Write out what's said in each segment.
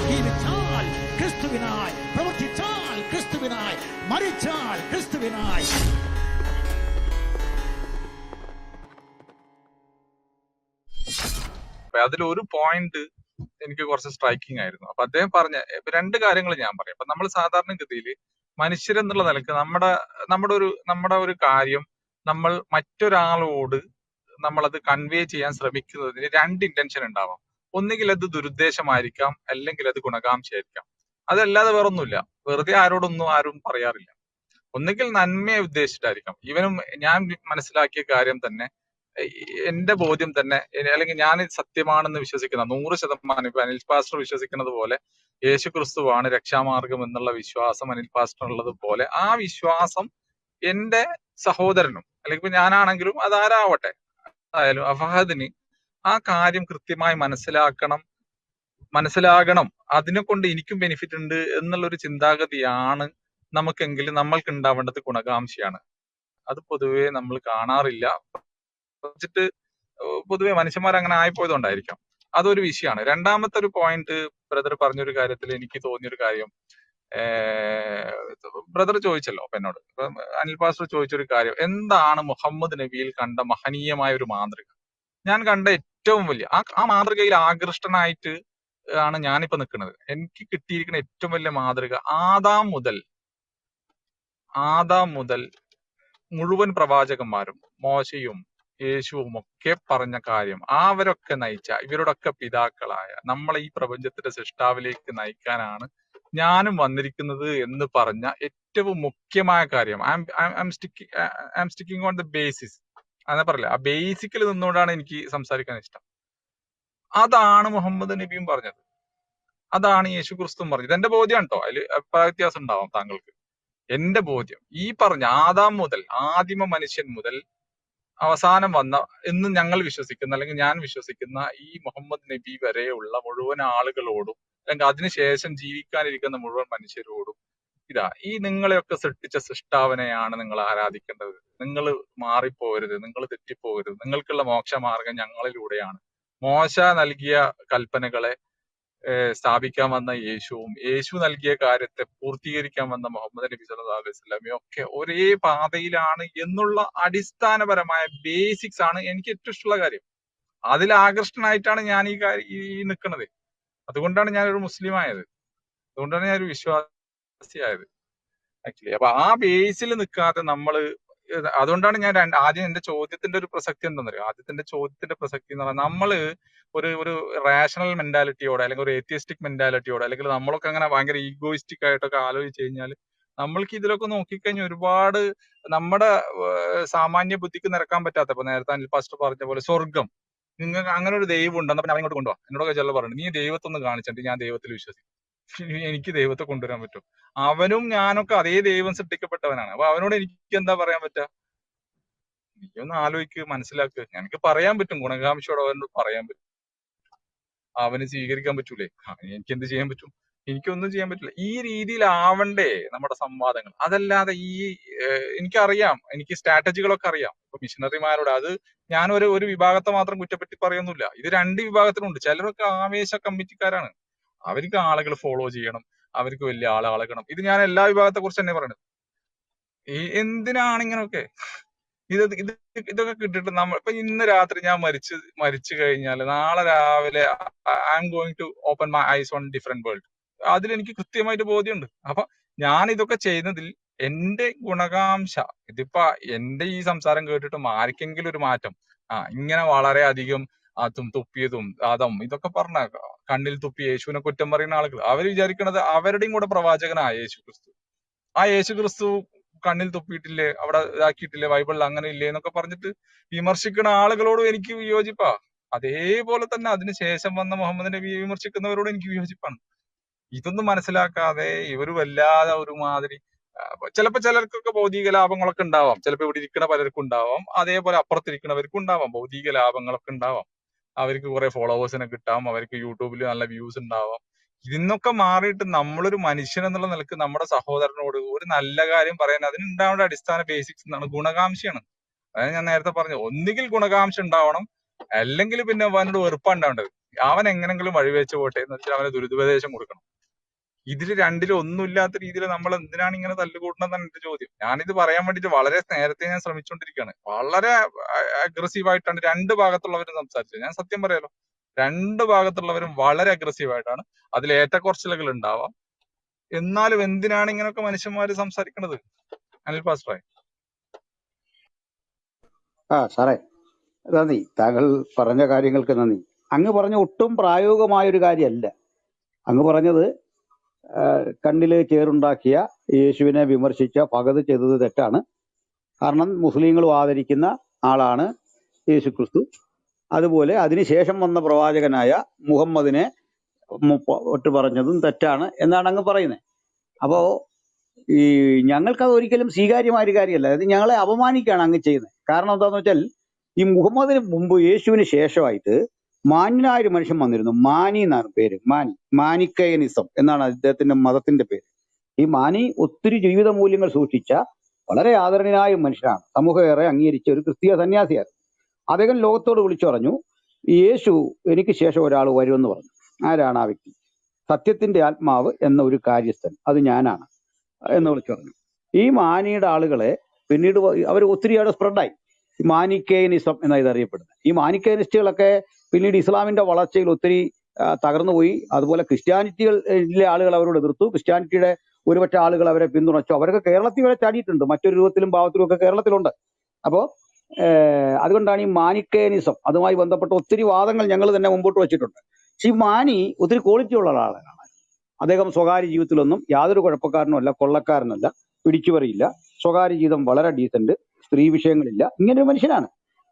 ജീവിച്ചാൽ ക്രിസ്തുവിനായി, പ്രവർത്തിച്ചാൽ ക്രിസ്തുവിനായി, മരിച്ചാൽ ക്രിസ്തുവിനായി. അതിലൊരു പോയിന്റ് എനിക്ക് കുറച്ച് സ്ട്രൈക്കിംഗ് ആയിരുന്നു. അപ്പൊ അദ്ദേഹം പറഞ്ഞ രണ്ട് കാര്യങ്ങൾ ഞാൻ പറയാം. അപ്പൊ നമ്മൾ സാധാരണഗതിയിൽ മനുഷ്യരെന്നുള്ള നിലക്ക് നമ്മുടെ ഒരു കാര്യം നമ്മൾ മറ്റൊരാളോട് നമ്മളത് കൺവേ ചെയ്യാൻ ശ്രമിക്കുന്നതിന് രണ്ട് ഇന്റൻഷൻ ഉണ്ടാവാം. ഒന്നുകിൽ അത് ദുരുദ്ദേശമായിരിക്കാം, അല്ലെങ്കിൽ അത് ഗുണകാംക്ഷയായിരിക്കാം. അതല്ലാതെ വേറൊന്നുമില്ല. വെറുതെ ആരോടൊന്നും ആരും പറയാറില്ല. ഒന്നുകിൽ നന്മയെ ഉദ്ദേശിച്ചിട്ടായിരിക്കാം. ഇവനും ഞാൻ മനസ്സിലാക്കിയ കാര്യം തന്നെ, എന്റെ ബോധ്യം തന്നെ, അല്ലെങ്കിൽ ഞാൻ സത്യമാണെന്ന് വിശ്വസിക്കുന്ന 100% ഇപ്പൊ അനിൽ പാസ്റ്റർ വിശ്വസിക്കുന്നത് പോലെ യേശു ക്രിസ്തുവാണ് രക്ഷാമാർഗം എന്നുള്ള വിശ്വാസം അനിൽ പാസ്റ്റർ ഉള്ളത് പോലെ ആ വിശ്വാസം എന്റെ സഹോദരനും, അല്ലെങ്കിൽ ഇപ്പൊ ഞാനാണെങ്കിലും അതാരാവട്ടെ ആയാലും അഫഹദിന് ആ കാര്യം കൃത്യമായി മനസ്സിലാകണം, അതിനെ കൊണ്ട് എനിക്കും ബെനിഫിറ്റ് ഉണ്ട് എന്നുള്ള ഒരു ചിന്താഗതിയാണ് നമുക്കെങ്കിലും നമ്മൾക്ക് ഉണ്ടാവേണ്ടത് ഗുണകാംക്ഷയാണ്. അത് പൊതുവെ നമ്മൾ കാണാറില്ല. വെച്ചിട്ട് പൊതുവെ മനുഷ്യന്മാർ അങ്ങനെ ആയിപ്പോയതുകൊണ്ടായിരിക്കാം. അതൊരു വിഷയമാണ്. രണ്ടാമത്തെ ഒരു പോയിന്റ് ബ്രദർ പറഞ്ഞൊരു കാര്യത്തിൽ എനിക്ക് തോന്നിയൊരു കാര്യം, ബ്രദർ ചോദിച്ചല്ലോ അപ്പൊ എന്നോട്, അനിൽ പാസ്റ്റർ ചോദിച്ചൊരു കാര്യം, എന്താണ് മുഹമ്മദ് നബിയിൽ കണ്ട മഹനീയമായ ഒരു മാതൃക? ഞാൻ കണ്ട ഏറ്റവും വലിയ ആ മാതൃകയിൽ ആകൃഷ്ടനായിട്ട് ആണ് ഞാനിപ്പോ നിൽക്കുന്നത്. എനിക്ക് കിട്ടിയിരിക്കുന്ന ഏറ്റവും വലിയ മാതൃക ആദാം മുതൽ മുഴുവൻ പ്രവാചകന്മാരും മോശയും യേശുവും ഒക്കെ പറഞ്ഞ കാര്യം, അവരൊക്കെ നയിച്ച ഇവരുടെയൊക്കെ പിതാക്കളായ നമ്മളെ ഈ പ്രപഞ്ചത്തിന്റെ സൃഷ്ടാവിലേക്ക് നയിക്കാനാണ് ഞാനും വന്നിരിക്കുന്നത് എന്ന് പറഞ്ഞ ഏറ്റവും മുഖ്യമായ കാര്യം. I M sticking on the basis. അങ്ങനെ പറയില്ല, ആ ബേസിക്കിൽ നിന്നുകൊണ്ടാണ് എനിക്ക് സംസാരിക്കാൻ ഇഷ്ടം. അതാണ് മുഹമ്മദ് നബിയും പറഞ്ഞത്, അതാണ് യേശു ക്രിസ്തുവും പറഞ്ഞത്. എന്റെ ബോധ്യമാണ് കേട്ടോ, അതിൽ അഭിപ്രായ വ്യത്യാസം ഉണ്ടാവാം താങ്കൾക്ക്. എന്റെ ബോധ്യം ഈ പറഞ്ഞ ആദാം മുതൽ, ആദിമ മനുഷ്യൻ മുതൽ അവസാനം വന്ന എന്ന് ഞങ്ങൾ വിശ്വസിക്കുന്ന, അല്ലെങ്കിൽ ഞാൻ വിശ്വസിക്കുന്ന ഈ മുഹമ്മദ് നബി വരെയുള്ള മുഴുവൻ ആളുകളോടും, അല്ലെങ്കിൽ അതിനുശേഷം ജീവിക്കാനിരിക്കുന്ന മുഴുവൻ മനുഷ്യരോടും, ഈ നിങ്ങളെയൊക്കെ സൃഷ്ടിച്ച സൃഷ്ടാവിനെയാണ് നിങ്ങൾ ആരാധിക്കേണ്ടത്. നിങ്ങൾ മാറിപ്പോകരുത്, നിങ്ങൾ തെറ്റിപ്പോകരുത്, നിങ്ങൾക്കുള്ള മോക്ഷമാർഗം ഞങ്ങളിലൂടെയാണ്. മോശ നൽകിയ കൽപ്പനകളെ സ്ഥാപിക്കാൻ വന്ന യേശുവും, യേശു നൽകിയ കാര്യത്തെ പൂർത്തീകരിക്കാൻ വന്ന മുഹമ്മദ് നബി സല്ലല്ലാഹു അലൈഹി വസല്ലമയും ഒക്കെ ഒരേ പാതയിലാണ് എന്നുള്ള അടിസ്ഥാനപരമായ ബേസിക്സ് ആണ് എനിക്ക് ഏറ്റവും ഇഷ്ടമുള്ള കാര്യം. അതിൽ ആകൃഷ്ടനായിട്ടാണ് ഞാൻ ഈ നിൽക്കുന്നത്. അതുകൊണ്ടാണ് ഞാനൊരു മുസ്ലിം ആയത്, അതുകൊണ്ടാണ് ഞാനൊരു വിശ്വാസിയായത് ആക്ച്വലി. അപ്പൊ ആ ബേസിൽ നിൽക്കാതെ നമ്മള്, അതുകൊണ്ടാണ് ഞാൻ ആദ്യം എന്റെ ചോദ്യത്തിന്റെ ഒരു പ്രസക്തി എന്താണെന്നറിയോ? ആദ്യത്തിന്റെ ചോദ്യത്തിന്റെ പ്രസക്തി എന്ന് പറഞ്ഞാൽ, നമ്മള് ഒരു റാഷണൽ മെന്റാലിറ്റിയോടെ, അല്ലെങ്കിൽ ഒരു ഏത്തിയസ്റ്റിക് മെന്റാലിറ്റിയോടെ, അല്ലെങ്കിൽ നമ്മളൊക്കെ അങ്ങനെ ഭയങ്കര ഈഗോയിസ്റ്റിക് ആയിട്ടൊക്കെ ആലോചിച്ച് കഴിഞ്ഞാൽ നമ്മൾക്ക് ഇതിലൊക്കെ നോക്കിക്കഴിഞ്ഞാൽ ഒരുപാട് നമ്മുടെ സാമാന്യ ബുദ്ധിക്ക് നിരക്കാൻ പറ്റാത്ത, ഇപ്പൊ നേരത്തെ അനിൽ പാസ്റ്റർ പറഞ്ഞ പോലെ സ്വർഗം, നിങ്ങൾക്ക് അങ്ങനെ ഒരു ദൈവം ഉണ്ട്, എന്നാ പിന്നെ അവൻ ഇങ്ങോട്ട് കൊണ്ടുപോവാ. എന്നോടൊക്കെ ചില പറഞ്ഞു, നീ ദൈവത്തെ ഒന്ന് കാണിച്ചിട്ട് ഞാൻ ദൈവത്തിൽ വിശ്വസിക്കും. എനിക്ക് ദൈവത്തെ കൊണ്ടുവരാൻ പറ്റും? അവനും ഞാനൊക്കെ അതേ ദൈവം സൃഷ്ടിക്കപ്പെട്ടവനാണ്. അപ്പൊ അവനോട് എനിക്ക് എന്താ പറയാൻ പറ്റുക? നീ ഒന്ന് ആലോചിക്ക്, മനസ്സിലാക്ക്. എനിക്ക് പറയാൻ പറ്റും, ഗുണകാംക്ഷയോടെ അവനോട് പറയാൻ പറ്റും. അവന് സ്വീകരിക്കാൻ പറ്റൂലേ? എനിക്ക് എന്ത് ചെയ്യാൻ പറ്റും? എനിക്കൊന്നും ചെയ്യാൻ പറ്റില്ല. ഈ രീതിയിലാവണ്ടേ നമ്മുടെ സംവാദങ്ങൾ? അതല്ലാതെ എനിക്കറിയാം, എനിക്ക് സ്ട്രാറ്റജികളൊക്കെ അറിയാം. ഇപ്പൊ മിഷണറിമാരോട്, അത് ഞാൻ ഒരു വിഭാഗത്തെ മാത്രം കുറ്റപ്പെടുത്തി പറയുന്നില്ല. ഇത് രണ്ട് വിഭാഗത്തിലുണ്ട്. ചിലരൊക്കെ ആവേശ കമ്മിറ്റിക്കാരാണ്. അവർക്ക് ആളുകൾ ഫോളോ ചെയ്യണം, അവർക്ക് വലിയ ആളാകണം. ഇത് ഞാൻ എല്ലാ വിഭാഗത്തെ കുറിച്ച് തന്നെ പറയുന്നത്. എന്തിനാണ് ഇങ്ങനെയൊക്കെ? ഇതൊക്കെ കിട്ടിയിട്ട് ഇപ്പൊ ഇന്ന് രാത്രി ഞാൻ മരിച്ചു കഴിഞ്ഞാൽ നാളെ രാവിലെ I am going to open my eyes on different world. അതിലെനിക്ക് കൃത്യമായിട്ട് ബോധ്യമുണ്ട്. അപ്പൊ ഞാൻ ഇതൊക്കെ ചെയ്യുന്നതിൽ എന്റെ ഗുണകാംക്ഷ, ഇതിപ്പോ എന്റെ ഈ സംസാരം കേട്ടിട്ടും ആർക്കെങ്കിലും ഒരു മാറ്റം, ഇങ്ങനെ വളരെ അധികം തുപ്പിയതും ഇതൊക്കെ പറഞ്ഞ കണ്ണിൽ തുപ്പി യേശുവിനെ കുറ്റം പറയുന്ന ആളുകൾ, അവർ വിചാരിക്കുന്നത് അവരുടെയും കൂടെ പ്രവാചകനായ യേശു ക്രിസ്തു. ആ യേശു ക്രിസ്തു കണ്ണിൽ തുപ്പിയിട്ടില്ലേ, അവിടെ ഇതാക്കിയിട്ടില്ലേ, ബൈബിളിൽ അങ്ങനെ ഇല്ലേ എന്നൊക്കെ പറഞ്ഞിട്ട് വിമർശിക്കുന്ന ആളുകളോടും എനിക്ക് വിയോജിപ്പാ. അതേപോലെ തന്നെ അതിനുശേഷം വന്ന മുഹമ്മദ് നബിയെ വിമർശിക്കുന്നവരോടും എനിക്ക് വിയോജിപ്പാണ്. ഇതൊന്നും മനസ്സിലാക്കാതെ ഇവര് വല്ലാതെ ഒരുമാതിരി, ചിലപ്പോ ചിലർക്കൊക്കെ ഭൗതിക ലാഭങ്ങളൊക്കെ ഉണ്ടാവാം, ചിലപ്പോ ഇവിടെ ഇരിക്കുന്ന പലർക്കും ഉണ്ടാവാം, അതേപോലെ അപ്പുറത്തിരിക്കുന്നവർക്കും ഉണ്ടാവാം ഭൗതിക ലാഭങ്ങളൊക്കെ ഉണ്ടാവാം. അവർക്ക് കുറെ ഫോളോവേഴ്സിനെ കിട്ടാം, അവർക്ക് യൂട്യൂബിൽ നല്ല വ്യൂസ് ഉണ്ടാവാം. ഇതിന്നൊക്കെ മാറിയിട്ട് നമ്മളൊരു മനുഷ്യൻ എന്നുള്ള നിലക്ക് നമ്മുടെ സഹോദരനോട് ഒരു നല്ല കാര്യം പറയാൻ അതിനുണ്ടാവേണ്ട അടിസ്ഥാന ബേസിക്സ് എന്താണ്? ഗുണകാംക്ഷയാണ്. അതായത് ഞാൻ നേരത്തെ പറഞ്ഞു, ഒന്നുകിൽ ഗുണകാംക്ഷ ഉണ്ടാവണം, അല്ലെങ്കിൽ പിന്നെ അവനോട് വെറുപ്പാണ് ഉണ്ടാവേണ്ടത്. അവൻ എങ്ങനെങ്കിലും വഴിവെച്ച് പോട്ടെ എന്ന് വെച്ചാൽ അവന് ദുരിതോപദേശം കൊടുക്കണം. ഇതിൽ രണ്ടിലും ഒന്നുമില്ലാത്ത രീതിയിൽ നമ്മൾ എന്തിനാണ് ഇങ്ങനെ തല്ലുകൂട്ടണമെന്നാണ് എന്റെ ചോദ്യം. ഞാനിത് പറയാൻ വേണ്ടിട്ട് വളരെ നേരത്തെ ഞാൻ ശ്രമിച്ചുകൊണ്ടിരിക്കുകയാണ്. വളരെ അഗ്രസീവ് ആയിട്ടാണ് രണ്ട് ഭാഗത്തുള്ളവരും സംസാരിച്ചത്. ഞാൻ സത്യം പറയാലോ, രണ്ട് ഭാഗത്തുള്ളവരും വളരെ അഗ്രസീവ് ആയിട്ടാണ്. അതിൽ ഏറ്റക്കുറച്ചിലുകൾ ഉണ്ടാവാം. എന്നാലും എന്തിനാണ് ഇങ്ങനെയൊക്കെ മനുഷ്യന്മാര് സംസാരിക്കണത്? അനിൽ പാസ്റ്ററെ. സാറേ, നന്ദി. താങ്കൾ പറഞ്ഞ കാര്യങ്ങൾക്ക് നന്ദി. അങ്ങ് പറഞ്ഞ ഒട്ടും പ്രായോഗികമായൊരു കാര്യമല്ല. അങ്ങ് പറഞ്ഞത് കണ്ണില് ചേറുണ്ടാക്കിയ യേശുവിനെ വിമർശിച്ച ഭഗത് ചെയ്തത് തെറ്റാണ്. കാരണം മുസ്ലിങ്ങളും ആദരിക്കുന്ന ആളാണ് യേശു ക്രിസ്തു. അതുപോലെ അതിനുശേഷം വന്ന പ്രവാചകനായ മുഹമ്മദിനെ ഒട്ട് പറഞ്ഞതും തെറ്റാണ് എന്നാണ് അങ്ങ് പറയുന്നത്. അപ്പോ ഈ ഞങ്ങൾക്കത് ഒരിക്കലും സ്വീകാര്യമായ ഒരു കാര്യമല്ല. അത് ഞങ്ങളെ അപമാനിക്കുകയാണ് അങ്ങ് ചെയ്യുന്നത്. കാരണം എന്താന്ന് വെച്ചാൽ, ഈ മുഹമ്മദിന് മുമ്പ് യേശുവിന് ശേഷമായിട്ട് മാന്യനായ ഒരു മനുഷ്യൻ വന്നിരുന്നു. മാനി എന്നാണ് പേര്. മാനിക്കയനിസം എന്നാണ് അദ്ദേഹത്തിന്റെ മതത്തിന്റെ പേര്. ഈ മാനി ഒത്തിരി ജീവിത മൂല്യങ്ങൾ സൂക്ഷിച്ച വളരെ ആദരണീയനായ മനുഷ്യനാണ്. സമൂഹം ഏറെ അംഗീകരിച്ച ഒരു ക്രിസ്തീയ സന്യാസിയായിരുന്നു. അദ്ദേഹം ലോകത്തോട് വിളിച്ചു പറഞ്ഞു, യേശു എനിക്ക് ശേഷം ഒരാൾ വരുമെന്ന് പറഞ്ഞു. ആരാണ് ആ വ്യക്തി? സത്യത്തിന്റെ ആത്മാവ് എന്ന ഒരു കാര്യസ്ഥൻ, അത് ഞാനാണ് എന്ന് വിളിച്ചു പറഞ്ഞു. ഈ മാനിയുടെ ആളുകളെ പിന്നീട് അവർ ഒത്തിരിയേറെ സ്പ്രെഡായി. ഈ മാനിക്കേനിസം എന്നാണ് ഇതറിയപ്പെടുന്നത്. ഈ മാനിക്കേനിസ്റ്റുകളൊക്കെ പിന്നീട് ഇസ്ലാമിന്റെ വളർച്ചയിൽ ഒത്തിരി തകർന്നുപോയി. അതുപോലെ ക്രിസ്ത്യാനിറ്റിയിലെ ആളുകൾ അവരോട് എതിർത്തു. ക്രിസ്ത്യാനിറ്റിയുടെ ഒരുപറ്റ ആളുകൾ അവരെ പിന്തുണച്ചു. അവരൊക്കെ കേരളത്തിൽ വരെ ചാടിയിട്ടുണ്ട്. മറ്റൊരു രൂപത്തിലും ഭാവത്തിലും ഒക്കെ കേരളത്തിലുണ്ട്. അപ്പോൾ അതുകൊണ്ടാണ് ഈ മാനിക്കേനിസം, അതുമായി ബന്ധപ്പെട്ട ഒത്തിരി വാദങ്ങൾ ഞങ്ങൾ തന്നെ മുമ്പോട്ട് വെച്ചിട്ടുണ്ട്. പക്ഷെ ഈ മാനി ഒത്തിരി ക്വാളിറ്റി ഉള്ള ആളാണ്. അദ്ദേഹം സ്വകാര്യ ജീവിതത്തിലൊന്നും യാതൊരു കുഴപ്പക്കാരനുമല്ല, കൊള്ളക്കാരനല്ല, പിടിച്ചുപറിയില്ല. സ്വകാര്യ ജീവിതം വളരെ ഡീസന്റ്, സ്ത്രീ വിഷയങ്ങളില്ല. ഇങ്ങനെ ഒരു മനുഷ്യനാണ്.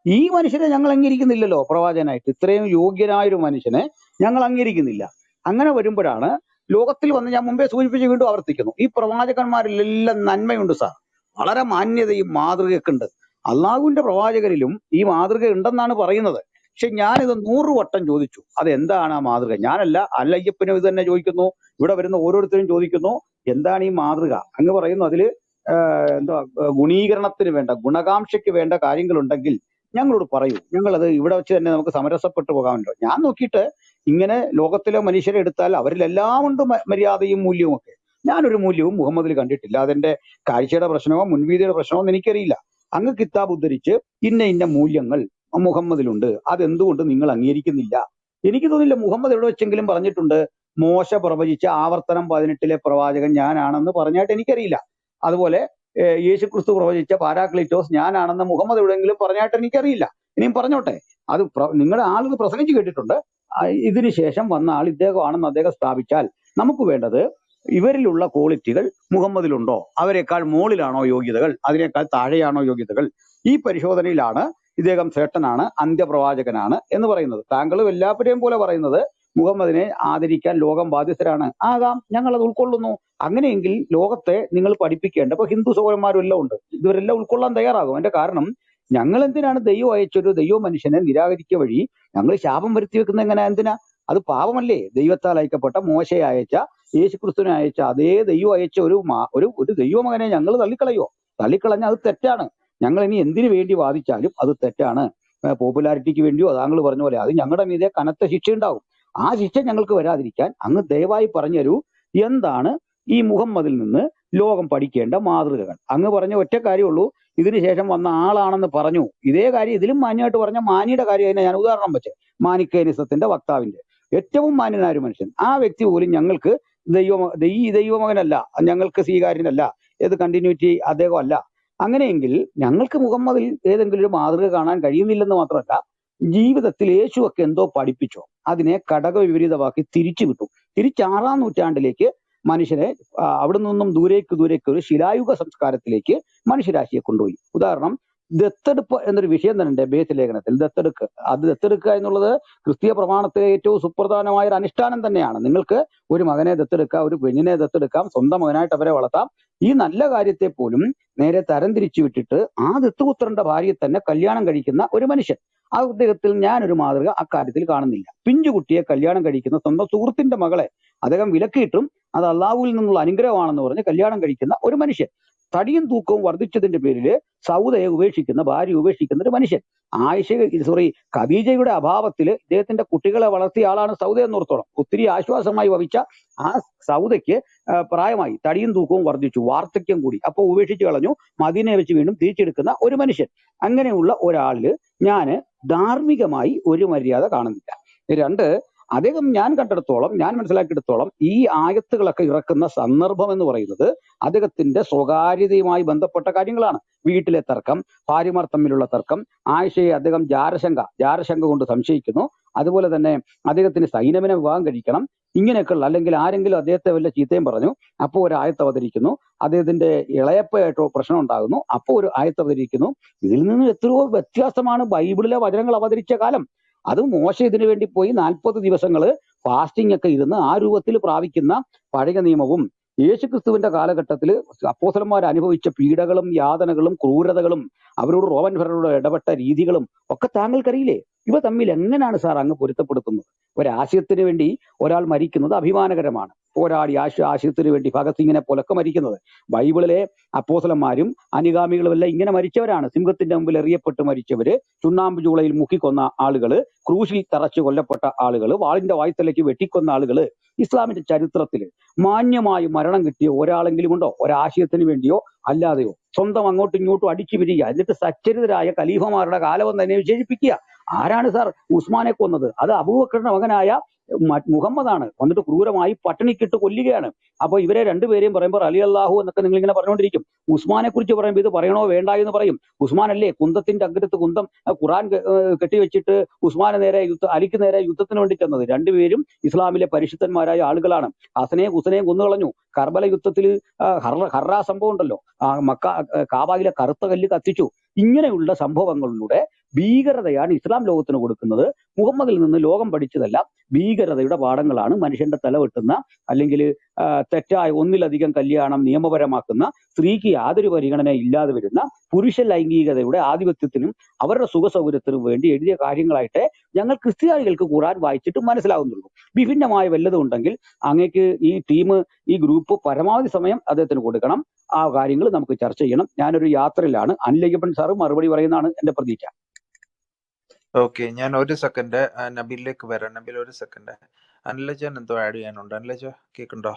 ഈ മനുഷ്യനെ ഞങ്ങൾ അംഗീകരിക്കുന്നില്ലല്ലോ പ്രവാചകനായിട്ട്. ഇത്രയും യോഗ്യനായൊരു മനുഷ്യനെ ഞങ്ങൾ അംഗീകരിക്കുന്നില്ല. അങ്ങനെ വരുമ്പോഴാണ് ലോകത്തിൽ വന്ന്, ഞാൻ മുമ്പേ സൂചിപ്പിച്ച് വീണ്ടും ആവർത്തിക്കുന്നു, ഈ പ്രവാചകന്മാരിലെല്ലാം നന്മയുണ്ട് സാർ. വളരെ മാന്യതയും മാതൃകയൊക്കെ ഉണ്ട്. അള്ളാഹുവിന്റെ പ്രവാചകരിലും ഈ മാതൃക ഉണ്ടെന്നാണ് പറയുന്നത്. പക്ഷെ ഞാനിത് 100 വട്ടം ചോദിച്ചു, അതെന്താണ് ആ മാതൃക? ഞാനല്ല, അല്ലയ്യപ്പനും ഇത് തന്നെ ചോദിക്കുന്നു, ഇവിടെ വരുന്ന ഓരോരുത്തരും ചോദിക്കുന്നു, എന്താണ് ഈ മാതൃക? അങ്ങ് പറയുന്നു അതില് എന്താ ഗുണീകരണത്തിന് വേണ്ട, ഗുണകാംക്ഷയ്ക്ക് വേണ്ട കാര്യങ്ങളുണ്ടെങ്കിൽ ഞങ്ങളോട് പറയൂ, ഞങ്ങളത് ഇവിടെ വെച്ച് തന്നെ നമുക്ക് സമരസപ്പെട്ടു പോകാമല്ലോ. ഞാൻ നോക്കിയിട്ട് ഇങ്ങനെ ലോകത്തിലെ മനുഷ്യരെ എടുത്താൽ അവരിലെല്ലാം ഉണ്ട് മര്യാദയും മൂല്യവും ഒക്കെ. ഞാനൊരു മൂല്യവും മുഹമ്മദിൽ കണ്ടിട്ടില്ല. അതെന്റെ കാഴ്ചയുടെ പ്രശ്നമോ മുൻവീതിയുടെ പ്രശ്നമോ എന്ന് എനിക്കറിയില്ല. അങ്ങ് കിതാബ് ഉദ്ധരിച്ച് ഇന്ന ഇന്ന മൂല്യങ്ങൾ മുഹമ്മദിലുണ്ട്, അതെന്തുകൊണ്ട് നിങ്ങൾ അംഗീകരിക്കുന്നില്ല? എനിക്ക് തോന്നില്ല മുഹമ്മദ് എവിടെ വെച്ചെങ്കിലും പറഞ്ഞിട്ടുണ്ട് മോശ പ്രവചിച്ച ആവർത്തനം 18 പ്രവാചകൻ ഞാനാണെന്ന് പറഞ്ഞായിട്ട് എനിക്കറിയില്ല. അതുപോലെ യേശുക്രിസ്തു പ്രവചിച്ച പാരാക്ലീറ്റോസ് ഞാനാണെന്ന് മുഹമ്മദ് എവിടെയെങ്കിലും പറഞ്ഞായിട്ട് എനിക്കറിയില്ല. ഇനിയും പറഞ്ഞോട്ടെ, അത് നിങ്ങളുടെ ആളുകൾ പ്രസംഗിച്ച് കേട്ടിട്ടുണ്ട്. ഇതിനു ശേഷം വന്ന ആൾ ഇദ്ദേഹമാണെന്ന് അദ്ദേഹം സ്ഥാപിച്ചാൽ നമുക്ക് വേണ്ടത് ഇവരിലുള്ള ക്വാളിറ്റികൾ മുഹമ്മദിലുണ്ടോ, അവരെക്കാൾ മുകളിലാണോ യോഗ്യതകൾ, അതിനേക്കാൾ താഴെയാണോ യോഗ്യതകൾ? ഈ പരിശോധനയിലാണ് ഇദ്ദേഹം ശ്രേഷ്ഠനാണ്, അന്ത്യപ്രവാചകനാണ് എന്ന് പറയുന്നത്. താങ്കളും എല്ലാവരെയും പോലെ പറയുന്നത് മുഹമ്മദിനെ ആദരിക്കാൻ ലോകം ബാധ്യസ്ഥരാണ്. ആകാം, ഞങ്ങൾ അത് ഉൾക്കൊള്ളുന്നു. അങ്ങനെയെങ്കിൽ ലോകത്തെ നിങ്ങൾ പഠിപ്പിക്കേണ്ട, ഇപ്പൊ ഹിന്ദു സഹോദരന്മാരും എല്ലാം ഉണ്ട്, ഇവരെല്ലാം ഉൾക്കൊള്ളാൻ തയ്യാറാകും. എന്റെ കാരണം, ഞങ്ങൾ എന്തിനാണ് ദൈവം അയച്ചൊരു ദൈവ മനുഷ്യനെ നിരാകരിക്കുക വഴി ഞങ്ങൾ ശാപം വരുത്തി വെക്കുന്നത്? എങ്ങനെ? എന്തിനാ? അത് പാപമല്ലേ? ദൈവത്താൽ അയക്കപ്പെട്ട മോശയെ അയച്ച, യേശുക്രിസ്തുവിനെ അയച്ച അതേ ദൈവം അയച്ച ഒരു ദൈവമകനെ ഞങ്ങൾ തള്ളിക്കളയോ? തള്ളിക്കളഞ്ഞാൽ അത് തെറ്റാണ്. ഞങ്ങൾ ഇനി എന്തിനു വേണ്ടി വാദിച്ചാലും അത് തെറ്റാണ്. പോപ്പുലാരിറ്റിക്ക് വേണ്ടിയോ താങ്കൾ പറഞ്ഞ പോലെ അത് ഞങ്ങളുടെ മീതെ കനത്ത ശിക്ഷ ഉണ്ടാവും. ആ ശിക്ഷ ഞങ്ങൾക്ക് വരാതിരിക്കാൻ അങ്ങ് ദയവായി പറഞ്ഞു തരൂ, എന്താണ് ഈ മുഹമ്മദിൽ നിന്ന് ലോകം പഠിക്കേണ്ട മാതൃകകൾ? അങ്ങ് പറഞ്ഞ ഒറ്റ കാര്യമുള്ളൂ, ഇതിനുശേഷം വന്ന ആളാണെന്ന് പറഞ്ഞു. ഇതേ കാര്യം ഇതിലും മാന്യമായിട്ട് പറഞ്ഞ മാനിയുടെ കാര്യം തന്നെ ഞാൻ ഉദാഹരണം വെച്ചേ. മാനിക്കേനിസത്തിന്റെ വക്താവിന്റെ ഏറ്റവും മാന്യനായ ഒരു മനുഷ്യൻ, ആ വ്യക്തി പോലും ഞങ്ങൾക്ക് ദൈവമകനല്ല, ഞങ്ങൾക്ക് സ്വീകാര്യനല്ല, ഏത് കണ്ടിന്യൂറ്റി അദ്ദേഹം അല്ല. അങ്ങനെയെങ്കിൽ ഞങ്ങൾക്ക് മുഹമ്മദിൽ ഏതെങ്കിലും ഒരു മാതൃക കാണാൻ കഴിയുന്നില്ലെന്ന് മാത്രമല്ല, ജീവിതത്തിൽ യേശുവൊക്കെ എന്തോ പഠിപ്പിച്ചോ അതിനെ ഘടകവിപരീതമാക്കി തിരിച്ചു വിട്ടു. 6-ാം നൂറ്റാണ്ടിലേക്ക് മനുഷ്യനെ അവിടെ നിന്നും ദൂരേക്ക് ഒരു ശിലായുഗ സംസ്കാരത്തിലേക്ക് മനുഷ്യരാശിയെ കൊണ്ടുപോയി. ഉദാഹരണം, ദത്തെടുപ്പ് എന്നൊരു വിഷയം തന്നെ ഉണ്ട് ബേസ് ലേഖനത്തിൽ. ദത്തെടുക്കുക എന്നുള്ളത് ക്രിസ്തീയ പ്രമാണത്തിലെ ഏറ്റവും സുപ്രധാനമായ ഒരു അനുഷ്ഠാനം തന്നെയാണ്. നിങ്ങൾക്ക് ഒരു മകനെ ദത്തെടുക്കാം, ഒരു പെണ്ണിനെ ദത്തെടുക്കാം, സ്വന്തം മകനായിട്ട് അവരെ വളർത്താം. ഈ നല്ല കാര്യത്തെ പോലും നേരെ തരം തിരിച്ചു വിട്ടിട്ട് ആ ദത്തുപുത്രന്റെ ഭാര്യയെ തന്നെ കല്യാണം കഴിക്കുന്ന ഒരു മനുഷ്യൻ, അദ്ദേഹത്തിൽ ഞാനൊരു മാതൃക അക്കാര്യത്തിൽ കാണുന്നില്ല. പിഞ്ചുകുട്ടിയെ കല്യാണം കഴിക്കുന്ന സ്വന്തം സുഹൃത്തിന്റെ മകളെ അദ്ദേഹം വിലക്കിയിട്ടും അത് അള്ളാഹുവിൽ നിന്നുള്ള അനുഗ്രഹമാണെന്ന് പറഞ്ഞ് കല്യാണം കഴിക്കുന്ന ഒരു മനുഷ്യൻ. തടിയും തൂക്കവും വർദ്ധിച്ചതിന്റെ പേരിൽ സൗദയെ ഉപേക്ഷിക്കുന്ന, ഭാര്യ ഉപേക്ഷിക്കുന്ന ഒരു മനുഷ്യൻ. ഖദീജയുടെ അഭാവത്തിൽ ഇദ്ദേഹത്തിന്റെ കുട്ടികളെ വളർത്തിയ ആളാണ് സൗദ എന്നോർത്തോളം. ഒത്തിരി ആശ്വാസമായി ഭവിച്ച ആ സൗദയ്ക്ക് പ്രായമായി, തടിയും തൂക്കവും വർദ്ധിച്ചു, വാർദ്ധക്യം കൂടി. അപ്പോൾ ഉപേക്ഷിച്ച് കളഞ്ഞു, മദീനയെ വെച്ച് വീണ്ടും തിരിച്ചെടുക്കുന്ന ഒരു മനുഷ്യൻ. അങ്ങനെയുള്ള ഒരാളില് ഞാൻ ധാർമ്മികമായി ഒരു മര്യാദ കാണുന്നില്ല. രണ്ട്, അദ്ദേഹം ഞാൻ കണ്ടെടുത്തോളം, ഞാൻ മനസ്സിലാക്കിയെടുത്തോളം ഈ ആയത്തുകളൊക്കെ ഇറക്കുന്ന സന്ദർഭം എന്ന് പറയുന്നത് അദ്ദേഹത്തിന്റെ സ്വകാര്യതയുമായി ബന്ധപ്പെട്ട കാര്യങ്ങളാണ്. വീട്ടിലെ തർക്കം, ഭാര്യമാർ തമ്മിലുള്ള തർക്കം, ആയിഷയെ അദ്ദേഹം ജാരശങ്ക കൊണ്ട് സംശയിക്കുന്നു. അതുപോലെ തന്നെ അദ്ദേഹത്തിന് സൈനബിനെ വിവാഹം കഴിക്കണം, ഇങ്ങനെയൊക്കെയുള്ള, അല്ലെങ്കിൽ ആരെങ്കിലും അദ്ദേഹത്തെ വല്ല ചീത്തയും പറഞ്ഞു, അപ്പോൾ ഒരു ആയത്ത് അവതരിക്കുന്നു. അദ്ദേഹത്തിന്റെ ഇളയപ്പയായിട്ടോ പ്രശ്നം ഉണ്ടാകുന്നു, അപ്പോൾ ഒരു ആയത്ത് അവതരിക്കുന്നു. ഇതിൽ നിന്ന് എത്രയോ വ്യത്യാസമാണ് ബൈബിളിലെ വചനങ്ങൾ അവതരിച്ച കാലം. അത് മോശ ഇതിനു വേണ്ടി പോയി 40 ദിവസങ്ങള് ഫാസ്റ്റിംഗ് ഒക്കെ ഇരുന്ന് ആ രൂപത്തിൽ പ്രാപിക്കുന്ന പഴയ നിയമവും യേശുക്രിസ്തുവിന്റെ കാലഘട്ടത്തിൽ അപ്പോസ്തലന്മാർ അനുഭവിച്ച പീഡകളും യാതനകളും ക്രൂരതകളും അവരോട് റോമൻ ഭരണരോട് ഇടപെട്ട രീതികളും ഒക്കെ താങ്കൾക്കറിയില്ലേ? ഇവ തമ്മിൽ എങ്ങനെയാണ് സാർ അങ്ങ് പൊരുത്തപ്പെടുത്തുന്നത്? ഒരാശയത്തിന് വേണ്ടി ഒരാൾ മരിക്കുന്നത് അഭിമാനകരമാണ്. പോരാടി ആശയത്തിന് വേണ്ടി ഭഗത് സിംഗിനെ പോലൊക്കെ മരിക്കുന്നത്. ബൈബിളിലെ അപ്പോസ്തലന്മാരും അനുഗാമികളും എല്ലാം ഇങ്ങനെ മരിച്ചവരാണ്. സിംഹത്തിന്റെ മുമ്പിൽ എറിയപ്പെട്ട് മരിച്ചവര്, ചുണ്ണാമ്പ് ചൂളയിൽ മുക്കിക്കൊന്ന ആളുകള്, ക്രൂശിൽ തറച്ചു കൊല്ലപ്പെട്ട ആളുകള്, വാളിന്റെ വായ്ത്തലയ്ക്ക് വെട്ടിക്കൊന്ന ആളുകള്. ഇസ്ലാമിന്റെ ചരിത്രത്തിൽ മാന്യമായി മരണം കിട്ടിയ ഒരാളെങ്കിലും ഉണ്ടോ? ഒരാശയത്തിന് വേണ്ടിയോ അല്ലാതെയോ സ്വന്തം അങ്ങോട്ടും ഇങ്ങോട്ടും അടിച്ചു പിരിയുക, എന്നിട്ട് സച്ചരിതരായ ഖലീഫമാരുടെ കാലം തന്നെ വിശേഷിപ്പിക്കുക. ആരാണ് സാർ ഉസ്മാനെ കൊന്നത്? അത് അബൂബക്കറിന്റെ മകനായ മുഹമ്മദാണ്. വന്നിട്ട് ക്രൂരമായി പട്ടിണിക്കിട്ട് കൊല്ലുകയാണ്. അപ്പൊ ഇവരെ രണ്ടുപേരെയും പറയുമ്പോൾ അലി അള്ളാഹു എന്നൊക്കെ നിങ്ങൾ ഇങ്ങനെ പറഞ്ഞുകൊണ്ടിരിക്കും. ഉസ്മാനെ കുറിച്ച് പറയുമ്പോൾ ഇത് പറയണോ വേണ്ട എന്ന് പറയും. ഉസ്മാൻ അല്ലേ കുന്തത്തിന്റെ അഗ്രത്ത് കുന്തം ഖുറാൻ കെട്ടിവെച്ചിട്ട് ഉസ്മാനെ നേരെ അലിക്ക് നേരെ യുദ്ധത്തിന് വേണ്ടി ചെന്നത്? രണ്ടുപേരും ഇസ്ലാമിലെ പരിശുദ്ധന്മാരായ ആളുകളാണ്. ഹസനെയും ഹുസനെയും കൊന്നുകളഞ്ഞു. കർബല യുദ്ധത്തിൽ ഹർറ സംഭവം ഉണ്ടല്ലോ, കാബയിലെ കറുത്ത കല്ല് കത്തിച്ചു. ഇങ്ങനെയുള്ള സംഭവങ്ങളിലൂടെ ഭീകരതയാണ് ഇസ്ലാം ലോകത്തിന് കൊടുക്കുന്നത്. മുഹമ്മദിൽ നിന്ന് ലോകം പഠിച്ചതല്ല, ഭീകരതയുടെ പാഠങ്ങളാണ്. മനുഷ്യന്റെ തല വെട്ടുന്ന, അല്ലെങ്കിൽ തെറ്റായ ഒന്നിലധികം കല്യാണം നിയമപരമാക്കുന്ന, സ്ത്രീക്ക് യാതൊരു പരിഗണന ഇല്ലാതെ വരുന്ന, പുരുഷ ലൈംഗികതയുടെ ആധിപത്യത്തിനും അവരുടെ സുഖസൗകര്യത്തിനും വേണ്ടി എഴുതിയ കാര്യങ്ങളായിട്ട് ഞങ്ങൾ ക്രിസ്ത്യാനികൾക്ക് ഖുർആൻ വായിച്ചിട്ട് മനസ്സിലാവുന്നുള്ളൂ. വിഭിന്നമായ വല്ലതും ഉണ്ടെങ്കിൽ അങ്ങേക്ക് ഈ ടീം, ഈ ഗ്രൂപ്പ് പരമാവധി സമയം അദ്ദേഹത്തിന് കൊടുക്കണം. ആ കാര്യങ്ങൾ നമുക്ക് ചർച്ച ചെയ്യണം. ഞാനൊരു യാത്രയിലാണ്. അനിലയ്യപ്പൻ സാറ് മറുപടി പറയുന്നതാണ് എന്റെ പ്രതീക്ഷ. ഓക്കെ, ഞാൻ ഒരു സെക്കൻഡ് നബീലിലേക്ക് വരാം. നബീൽ ഒരു സെക്കൻഡ്. അനിലജൻ എന്തോ ആഡ് ചെയ്യാനുണ്ട്. അനിലജ കേൾക്കുന്നുണ്ടോ?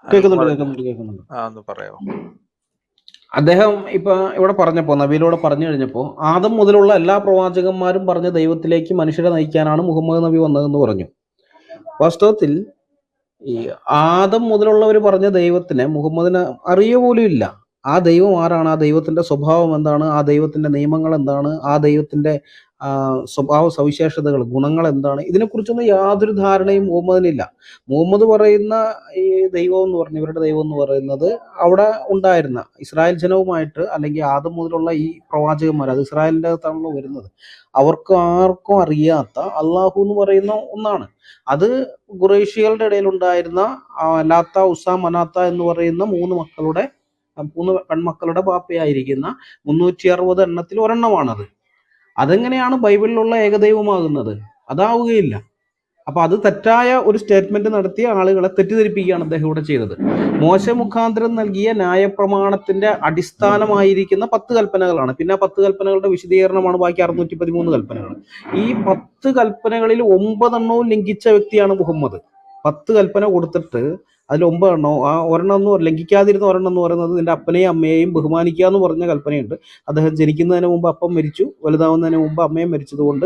കേൾക്കുന്നുണ്ട്. ഒന്ന് പറയാമോ? അദ്ദേഹം ഇപ്പൊ ഇവിടെ പറഞ്ഞപ്പോ, നബിയിലൂടെ പറഞ്ഞു കഴിഞ്ഞപ്പോ, ആദം മുതലുള്ള എല്ലാ പ്രവാചകന്മാരും പറഞ്ഞ ദൈവത്തിലേക്ക് മനുഷ്യരെ നയിക്കാനാണ് മുഹമ്മദ് നബി വന്നതെന്ന് പറഞ്ഞു. വാസ്തവത്തിൽ ഈ ആദം മുതലുള്ളവർ പറഞ്ഞ ദൈവത്തിനെ മുഹമ്മദിന് അറിയുക പോലും ഇല്ല. ആ ദൈവം ആരാണ്, ആ ദൈവത്തിന്റെ സ്വഭാവം എന്താണ്, ആ ദൈവത്തിന്റെ നിയമങ്ങൾ എന്താണ്, ആ ദൈവത്തിന്റെ സ്വഭാവ സവിശേഷതകൾ, ഗുണങ്ങൾ എന്താണ്, ഇതിനെക്കുറിച്ചൊന്നും യാതൊരു ധാരണയും മുഹമ്മദിനില്ല. മുഹമ്മദ് പറയുന്ന ഈ ദൈവം എന്ന് പറഞ്ഞ, ഇവരുടെ ദൈവം എന്ന് പറയുന്നത് അവിടെ ഉണ്ടായിരുന്ന ഇസ്രായേൽ ജനവുമായിട്ട്, അല്ലെങ്കിൽ ആദം മുതലുള്ള ഈ പ്രവാചകന്മാർ, അത് ഇസ്രായേലിൻ്റെ അകത്താണല്ലോ വരുന്നത്, അവർക്ക് ആർക്കും അറിയാത്ത അള്ളാഹു എന്ന് പറയുന്ന ഒന്നാണ്. അത് ഖുറൈശികളുടെ ഇടയിൽ ഉണ്ടായിരുന്ന ലാത്ത, ഉസ, മനാത്ത എന്ന് പറയുന്ന മൂന്ന് പെൺമക്കളുടെ ബാപ്പയായിരിക്കുന്ന 360 എണ്ണത്തിൽ ഒരെണ്ണമാണത്. അതെങ്ങനെയാണ് ബൈബിളിലുള്ള ഏകദൈവമാകുന്നത്? അതാവുകയില്ല. അപ്പൊ അത് തെറ്റായ ഒരു സ്റ്റേറ്റ്മെന്റ് നടത്തിയ ആളുകളെ തെറ്റിദ്ധരിപ്പിക്കുകയാണ് അദ്ദേഹം ഇവിടെ ചെയ്തത്. മോശ മുഖാന്തരം നൽകിയ ന്യായപ്രമാണത്തിന്റെ അടിസ്ഥാനമായിരിക്കുന്ന 10 കൽപ്പനകളാണ്. പിന്നെ 10 കൽപ്പനകളുടെ വിശദീകരണമാണ് ബാക്കി 613 കൽപ്പനകൾ. ഈ 10 കൽപ്പനകളിൽ 9 എണ്ണവും ലംഘിച്ച വ്യക്തിയാണ് മുഹമ്മദ്. 10 കൽപ്പന കൊടുത്തിട്ട് അതിൽ 9 എണ്ണവും, ആ ഒരെണ്ണം ലംഘിക്കാതിരുന്ന ഒരെണ്ണം എന്ന് പറയുന്നത് നിന്റെ അപ്പനെയും അമ്മയെയും ബഹുമാനിക്കുക എന്ന് പറഞ്ഞ കൽപ്പനയുണ്ട്. അദ്ദേഹം ജനിക്കുന്നതിന് മുമ്പ് അപ്പം മരിച്ചു, വലുതാവുന്നതിന് മുമ്പ് അമ്മയും മരിച്ചതുകൊണ്ട്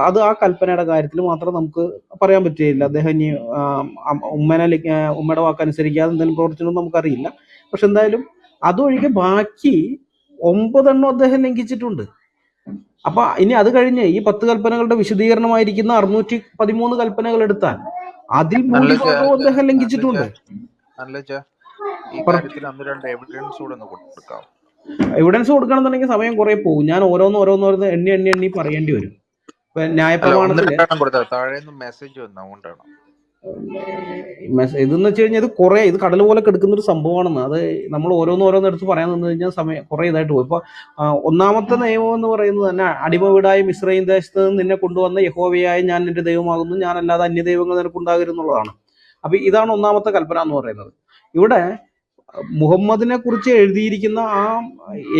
അത് ആ കൽപ്പനയുടെ കാര്യത്തിൽ മാത്രം നമുക്ക് പറയാൻ പറ്റുകയില്ല. അദ്ദേഹം ഇനി ഉമ്മയുടെ വാക്കനുസരിക്കാതെ എന്തെങ്കിലും പ്രവർത്തിച്ചൊന്നും നമുക്കറിയില്ല. പക്ഷെ എന്തായാലും അതൊഴികെ ബാക്കി 9 എണ്ണം അദ്ദേഹം ലംഘിച്ചിട്ടുണ്ട്. അപ്പൊ ഇനി അത് കഴിഞ്ഞ് ഈ 10 കൽപ്പനകളുടെ വിശദീകരണമായിരിക്കുന്ന 613 കൽപ്പനകൾ എടുത്താൽ അതിൽ ഭൂരിഭാഗവും അദ്ദേഹം ലംഘിച്ചിട്ടുണ്ട്. എവിഡൻസ് കൊടുക്കണമെന്നുണ്ടെങ്കിൽ സമയം കുറെ പോകും. ഞാൻ ഓരോന്ന് എണ്ണി പറയേണ്ടി വരും. ന്യായപ്രമാണത്തില് ഇതെന്ന് വെച്ച് കഴിഞ്ഞാൽ ഇത് കടൽ പോലെ കിടക്കുന്ന ഒരു സംഭവമാണെന്ന്. അത് നമ്മൾ ഓരോന്ന് എടുത്ത് പറയാൻ നിന്ന് കഴിഞ്ഞാൽ സമയം കുറെ ഇതായിട്ട് പോകും. ഇപ്പൊ ഒന്നാമത്തെ നിയമം എന്ന് പറയുന്നത് തന്നെ, അടിമ വീടായ മിസ്രയീം ദേശത്ത് നിന്ന് നിന്നെ കൊണ്ടുവന്ന യഹോവയായ ഞാൻ നിന്റെ ദൈവമാകുന്നു, ഞാനല്ലാതെ അന്യദൈവങ്ങൾ നിനക്ക് ഉണ്ടാകരുന്നുള്ളതാണ്. അപ്പൊ ഇതാണ് ഒന്നാമത്തെ കൽപ്പന എന്ന് പറയുന്നത്. ഇവിടെ മുഹമ്മദിനെ കുറിച്ച് എഴുതിയിരിക്കുന്ന ആ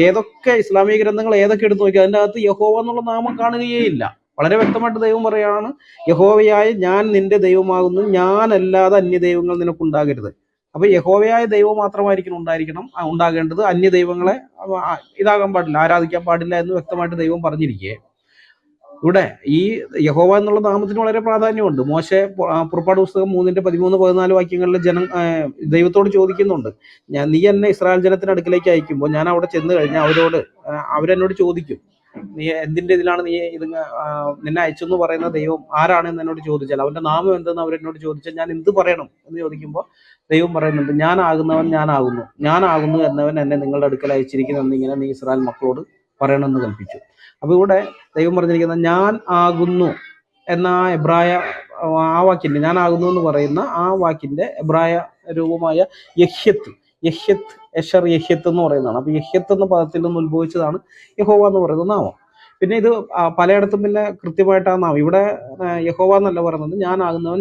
ഏതൊക്കെ ഇസ്ലാമിക ഗ്രന്ഥങ്ങൾ ഏതൊക്കെ എടുത്തു നോക്കി അതിൻ്റെ അകത്ത് യഹോവ എന്നുള്ള നാമം കാണുകയേ ഇല്ല. വളരെ വ്യക്തമായിട്ട് ദൈവം പറയുകയാണ്, യഹോവയായ ഞാൻ നിന്റെ ദൈവമാകുന്നു, ഞാനല്ലാതെ അന്യ ദൈവങ്ങൾ നിനക്കുണ്ടാകരുത്. അപ്പൊ യഹോവയായ ദൈവം മാത്രമായിരിക്കണം ഉണ്ടാകേണ്ടത്, അന്യ ദൈവങ്ങളെ ഇതാകാൻ പാടില്ല, ആരാധിക്കാൻ പാടില്ല എന്ന് വ്യക്തമായിട്ട് ദൈവം പറഞ്ഞിരിക്കുകയെ ഇവിടെ ഈ യഹോവ എന്നുള്ള നാമത്തിന് വളരെ പ്രാധാന്യമുണ്ട്. മോശെ പുറപ്പാട് പുസ്തകം 3:13-14 വാക്യങ്ങളിൽ ദൈവത്തോട് ചോദിക്കുന്നുണ്ട്, നീ എന്നെ ഇസ്രായേൽ ജനത്തിന് അടുക്കിലേക്ക് അയക്കുമ്പോൾ ഞാൻ അവിടെ ചെന്ന് കഴിഞ്ഞാൽ അവരെന്നോട് ചോദിക്കും, നീ എന്തിന്റെ ഇതിലാണ് നീ ഇത് നിന്നെ അയച്ചെന്ന് പറയുന്ന ദൈവം ആരാണെന്ന് എന്നോട് ചോദിച്ചാൽ, അവന്റെ നാമം എന്തെന്ന് അവരെന്നോട് ചോദിച്ചാൽ ഞാൻ എന്ത് പറയണം എന്ന് ചോദിക്കുമ്പോൾ ദൈവം പറയുന്നുണ്ട്, ഞാനാകുന്നു എന്നവൻ എന്നെ നിങ്ങളുടെ അടുക്കൽ അയച്ചിരിക്കുന്നു എന്നിങ്ങനെ നീ ഇസ്രായേൽ മക്കളോട് പറയണമെന്ന് കൽപ്പിച്ചു. അപ്പൊ ഇവിടെ ദൈവം പറഞ്ഞിരിക്കുന്ന ഞാൻ ആകുന്നു എന്ന ആ എബ്രായ ആ വാക്കിന്റെ, ഞാൻ ആകുന്നു എന്ന് പറയുന്ന ആ വാക്കിന്റെ എബ്രായ രൂപമായ യഹ്യത്ത് എന്ന് പറയുന്നതാണ്. അപ്പൊ യഹ്യത്ത് എന്ന പദത്തിൽ നിന്ന് ഉത്ഭവിച്ചതാണ് യഹോവ എന്ന് പറയുന്ന നാമം. പിന്നെ ഇത് പലയിടത്തും പിന്നെ കൃത്യമായിട്ട് ആ നാമം ഇവിടെ യഹോവ എന്നല്ല പറയുന്നത്, ഞാനാകുന്നു.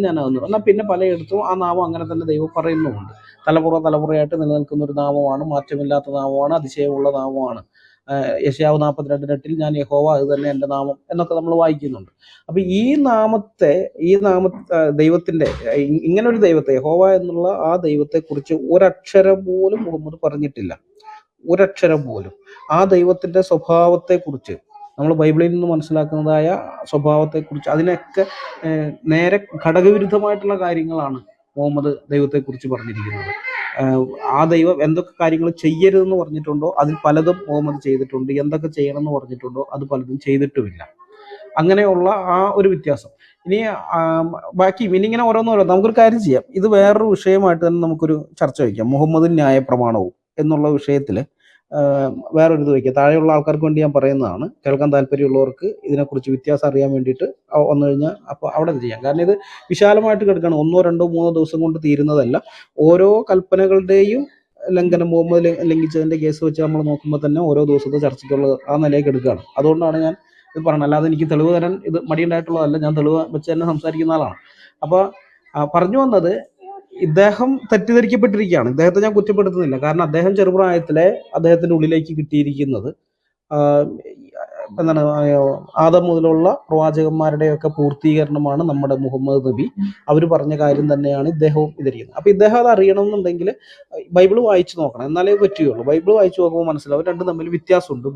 എന്നാൽ പിന്നെ പലയിടത്തും ആ നാമം അങ്ങനെ തന്നെ ദൈവം പറയുന്നുമുണ്ട്. തലമുറയായിട്ട് നിലനിൽക്കുന്ന ഒരു നാമമാണ്, മാറ്റമില്ലാത്ത നാമമാണ്, അതിശയമുള്ള നാമമാണ്. യെശയ്യാവ് 42:8 ഞാൻ യഹോവ, അത് തന്നെ എൻ്റെ നാമം എന്നൊക്കെ നമ്മൾ വായിക്കുന്നുണ്ട്. അപ്പൊ ഈ ദൈവത്തിന്റെ ഇങ്ങനെ ഒരു ദൈവത്തെ, യഹോവ എന്നുള്ള ആ ദൈവത്തെ കുറിച്ച് ഒരക്ഷരം പോലും മുഹമ്മദ് പറഞ്ഞിട്ടില്ല. ഒരക്ഷരം പോലും. ആ ദൈവത്തിന്റെ സ്വഭാവത്തെ കുറിച്ച് നമ്മൾ ബൈബിളിൽ നിന്ന് മനസ്സിലാക്കുന്നതായ സ്വഭാവത്തെ കുറിച്ച് അതിനൊക്കെ നേരെ ഘടകവിരുദ്ധമായിട്ടുള്ള കാര്യങ്ങളാണ് മുഹമ്മദ് ദൈവത്തെക്കുറിച്ച് പറഞ്ഞിരിക്കുന്നത്. ആ ദൈവം എന്തൊക്കെ കാര്യങ്ങൾ ചെയ്യരുതെന്ന് പറഞ്ഞിട്ടുണ്ടോ അതിൽ പലതും മുഹമ്മദ് ചെയ്തിട്ടുണ്ട്, എന്തൊക്കെ ചെയ്യണമെന്ന് പറഞ്ഞിട്ടുണ്ടോ അത് പലതും ചെയ്തിട്ടുമില്ല. അങ്ങനെയുള്ള ആ ഒരു വ്യത്യാസം. ഇനി ബാക്കി ഇങ്ങനെ ഓരോന്നോരോ നമുക്കൊരു കാര്യം ചെയ്യാം. ഇത് വേറൊരു വിഷയമായിട്ട് തന്നെ നമുക്കൊരു ചർച്ച വയ്ക്കാം. മുഹമ്മദ് ന്യായ പ്രമാണവും എന്നുള്ള വിഷയത്തിൽ വേറൊരു ഇത് വയ്ക്കുക. താഴെയുള്ള ആൾക്കാർക്ക് വേണ്ടി ഞാൻ പറയുന്നതാണ്, കേൾക്കാൻ താല്പര്യമുള്ളവർക്ക് ഇതിനെക്കുറിച്ച് വ്യത്യാസം അറിയാൻ വേണ്ടിയിട്ട് വന്നു കഴിഞ്ഞാൽ അപ്പോൾ അവിടെ ചെയ്യാം. കാരണം ഇത് വിശാലമായിട്ട് കിടക്കുകയാണ്. 1, 2, 3 ദിവസം കൊണ്ട് തീരുന്നതല്ല. ഓരോ കൽപ്പനകളുടെയും ലംഘനം, മുഹമ്മദ് ലംഘിച്ചതിന്റെ കേസ് വെച്ച് നമ്മൾ നോക്കുമ്പോൾ തന്നെ ഓരോ ദിവസത്തെ ചർച്ചയ്ക്കുള്ള ആ നിലയ്ക്ക് എടുക്കുകയാണ്. അതുകൊണ്ടാണ് ഞാൻ ഇത് പറഞ്ഞത്. അല്ലാതെ എനിക്ക് തെളിവ് തരാൻ ഇത് മടിയുണ്ടായിട്ടുള്ളതല്ല, ഞാൻ തെളിവ് വെച്ച് തന്നെ സംസാരിക്കുന്ന ആളാണ്. അപ്പോൾ പറഞ്ഞു വന്നത്, ഇദ്ദേഹം തെറ്റിദ്ധരിക്കപ്പെട്ടിരിക്കുകയാണ്. ഇദ്ദേഹത്തെ ഞാൻ കുറ്റപ്പെടുത്തുന്നില്ല. കാരണം അദ്ദേഹം ചെറുപ്രായത്തിലെ അദ്ദേഹത്തിന്റെ ഉള്ളിലേക്ക് കിട്ടിയിരിക്കുന്നത് എന്താണ്, ആദം മുതലുള്ള പ്രവാചകന്മാരുടെയൊക്കെ പൂർത്തീകരണമാണ് നമ്മുടെ മുഹമ്മദ് നബി. അവർ പറഞ്ഞ കാര്യം തന്നെയാണ് ഇദ്ദേഹവും ഇതിരിക്കുന്നത്. അപ്പൊ ഇദ്ദേഹം അത് അറിയണമെന്നുണ്ടെങ്കിൽ ബൈബിൾ വായിച്ചു നോക്കണം, എന്നാലേ പറ്റുകയുള്ളൂ. ബൈബിൾ വായിച്ചു നോക്കുമ്പോൾ മനസ്സിലാവും രണ്ടും തമ്മിൽ വ്യത്യാസമുണ്ട്,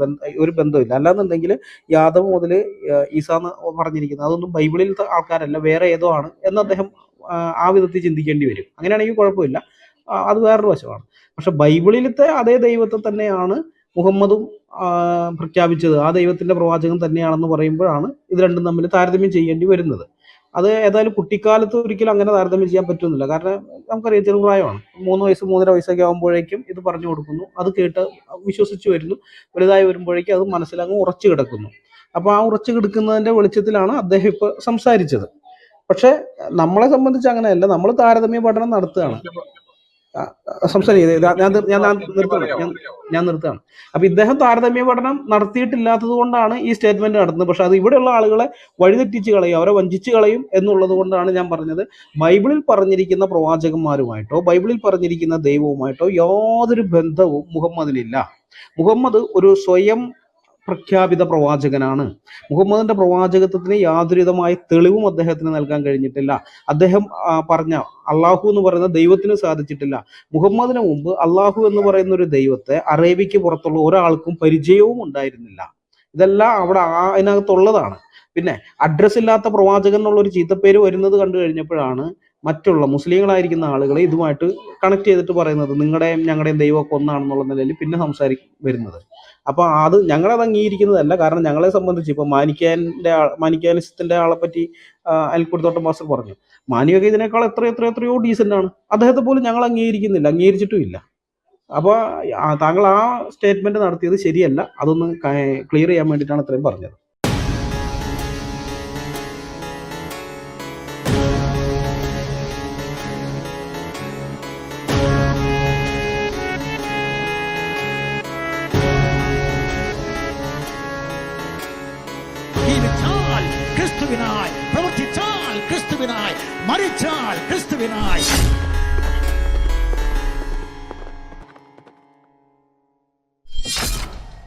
ഒരു ബന്ധമില്ല. അല്ലാന്നുണ്ടെങ്കിൽ യാദവ് മുതൽ ഈസാന്ന് പറഞ്ഞിരിക്കുന്നത് അതൊന്നും ബൈബിളിലത്തെ ആൾക്കാരല്ല, വേറെ ഏതോ ആണ് എന്ന് അദ്ദേഹം ആ വിധത്തിൽ ചിന്തിക്കേണ്ടി വരും. അങ്ങനെയാണെങ്കിൽ കുഴപ്പമില്ല, അത് വേറൊരു വശമാണ്. പക്ഷെ ബൈബിളിലത്തെ അതേ ദൈവത്തെ തന്നെയാണ് മുഹമ്മദും പ്രഖ്യാപിച്ചത്, ആ ദൈവത്തിന്റെ പ്രവാചകൻ തന്നെയാണെന്ന് പറയുമ്പോഴാണ് ഇത് രണ്ടും തമ്മിൽ താരതമ്യം ചെയ്യേണ്ടി വരുന്നത്. അത് ഏതായാലും കുട്ടിക്കാലത്ത് ഒരിക്കലും അങ്ങനെ താരതമ്യം ചെയ്യാൻ പറ്റുന്നില്ല. കാരണം നമുക്കറിയാം ചെറുപ്രായമാണ്, 3 വയസ്സ് 3.5 വയസ്സൊക്കെ ആകുമ്പോഴേക്കും ഇത് പറഞ്ഞു കൊടുക്കുന്നു, അത് കേട്ട് വിശ്വസിച്ച് വരുന്നു. വലുതായി വരുമ്പോഴേക്കും അത് മനസ്സിലങ്ങ് ഉറച്ചു കിടക്കുന്നു. അപ്പൊ ആ ഉറച്ചു കിടക്കുന്നതിന്റെ വെളിച്ചത്തിലാണ് അദ്ദേഹം ഇപ്പൊ സംസാരിച്ചത്. പക്ഷെ നമ്മളെ സംബന്ധിച്ച് അങ്ങനെയല്ല, നമ്മൾ താരതമ്യ പഠനം നടത്തുകയാണ്. ഞാൻ നിർത്തുകയാണ്. അപ്പൊ ഇദ്ദേഹം താരതമ്യ പഠനം നടത്തിയിട്ടില്ലാത്തത് കൊണ്ടാണ് ഈ സ്റ്റേറ്റ്മെന്റ് നടത്തുന്നത്. പക്ഷെ അത് ഇവിടെയുള്ള ആളുകളെ വഴിതെറ്റിച്ച് കളയും, അവരെ വഞ്ചിച്ച് കളയും എന്നുള്ളത് കൊണ്ടാണ് ഞാൻ പറഞ്ഞത്, ബൈബിളിൽ പറഞ്ഞിരിക്കുന്ന പ്രവാചകന്മാരുമായിട്ടോ ബൈബിളിൽ പറഞ്ഞിരിക്കുന്ന ദൈവവുമായിട്ടോ യാതൊരു ബന്ധവും മുഹമ്മദിനില്ല. മുഹമ്മദ് ഒരു സ്വയം പ്രഖ്യാപിത പ്രവാചകനാണ്. മുഹമ്മദിന്റെ പ്രവാചകത്വത്തിന് യാതൊരുവിധമായ തെളിവും അദ്ദേഹത്തിന് നൽകാൻ കഴിഞ്ഞിട്ടില്ല. അദ്ദേഹം പറഞ്ഞ അള്ളാഹു എന്ന് പറയുന്ന ദൈവത്തിന് സാധിച്ചിട്ടില്ല. മുഹമ്മദിന് മുമ്പ് അള്ളാഹു എന്ന് പറയുന്ന ഒരു ദൈവത്തെ അറേബ്യക്ക് പുറത്തുള്ള ഒരാൾക്കും പരിചയവും ഉണ്ടായിരുന്നില്ല. ഇതെല്ലാം അവിടെ അതിനകത്തുള്ളതാണ്. പിന്നെ അഡ്രസ് ഇല്ലാത്ത പ്രവാചകൻ എന്നുള്ള ഒരു ചീത്തപ്പേര് വരുന്നത് കണ്ടു കഴിഞ്ഞപ്പോഴാണ് മറ്റുള്ള മുസ്ലിങ്ങളായിരിക്കുന്ന ആളുകളെ ഇതുമായിട്ട് കണക്ട് ചെയ്തിട്ട് പറയുന്നത് ഞങ്ങളുടെയും ദൈവമൊക്കെ ഒന്നാണെന്നുള്ള നിലയിൽ പിന്നെ വരുന്നത്. അപ്പൊ അത് ഞങ്ങളത് അംഗീകരിക്കുന്നതല്ല. കാരണം ഞങ്ങളെ സംബന്ധിച്ച് ഇപ്പൊ മാനിക്കാനിസത്തിന്റെ ആളെ പറ്റി അയൽക്കുടത്തോട്ടം മാസ്റ്റർ പറഞ്ഞു, മാനിയൊക്കെ ഇതിനേക്കാൾ എത്രയോ ഡീസന്റ് ആണ്. അദ്ദേഹത്തെ പോലും ഞങ്ങൾ അംഗീകരിച്ചിട്ടും ഇല്ല. അപ്പൊ താങ്കൾ ആ സ്റ്റേറ്റ്മെന്റ് നടത്തിയത് ശരിയല്ല. അതൊന്ന് ക്ലിയർ ചെയ്യാൻ വേണ്ടിയിട്ടാണ് ഇത്രയും പറഞ്ഞത്. ക്രിസ്തുവിനായി പ്രവർത്തിച്ചാൽ ക്രിസ്തുവിനായി, മരിച്ചാൽ ക്രിസ്തുവിനായി.